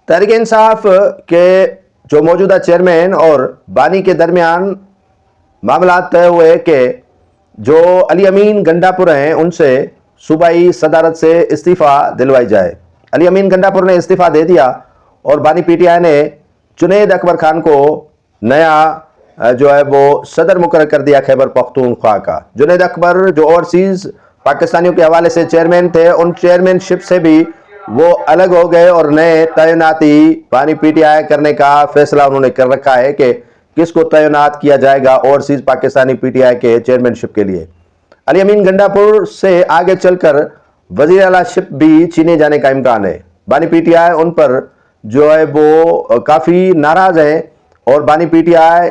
तहरीक इंसाफ के जो मौजूदा चेयरमैन और बानी के दरमियान मामला तय हुए कि जो अली अमीन गंडापुर हैं उनसे सूबाई सदारत से इस्तीफ़ा दिलवाई जाए। अली अमीन गंडापुर ने इस्तीफ़ा दे दिया और बानी पीटीआई ने जुनैद अकबर खान को नया जो है वो सदर मुकर्रर कर दिया खैबर पख्तूनख्वा का। जुनैद अकबर जो ओवरसीज़ पाकिस्तानियों के हवाले से चेयरमैन थे, उन चेयरमैनशिप से भी वो अलग हो गए और नए तैनाती बानी पीटीआई करने का फैसला उन्होंने कर रखा है कि किसको तैनात किया जाएगा ओवरसीज पाकिस्तानी पीटीआई के चेयरमैनशिप के लिए। अली अमीन गंडापुर से आगे चलकर वजीर आला शिप भी चीने जाने का इम्कान है। बानी पीटीआई उन पर जो है वो काफ़ी नाराज़ हैं और बानी पीटीआई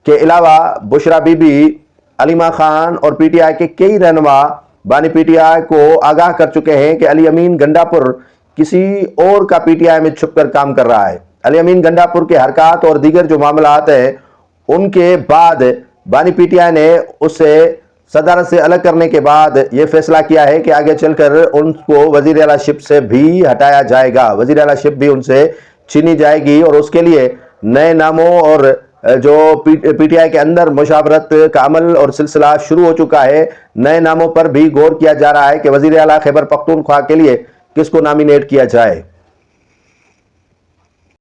के अलावा बुशरा बीबी, अलीमा खान और पीटीआई के कई रहनुमा बानी पीटीआई को आगाह कर चुके हैं कि अली अमीन गंडापुर किसी और का पीटीआई में छुपकर काम कर रहा है। अली अमीन गंडापुर के हरकत और दीगर जो मामलात हैं उनके बाद बानी पीटीआई ने उसे सदारत से अलग करने के बाद ये फैसला किया है कि आगे चलकर उनको वजीर आला शिप से भी हटाया जाएगा, वजीर आला शिप भी उनसे छीनी जाएगी और उसके लिए नए नामों और जो पीटीआई के अंदर मुशावरत का अमल और सिलसिला शुरू हो चुका है। नए नामों पर भी गौर किया जा रहा है कि वजीर आला खैबर पख्तूनख्वा के लिए किसको नॉमिनेट किया जाए।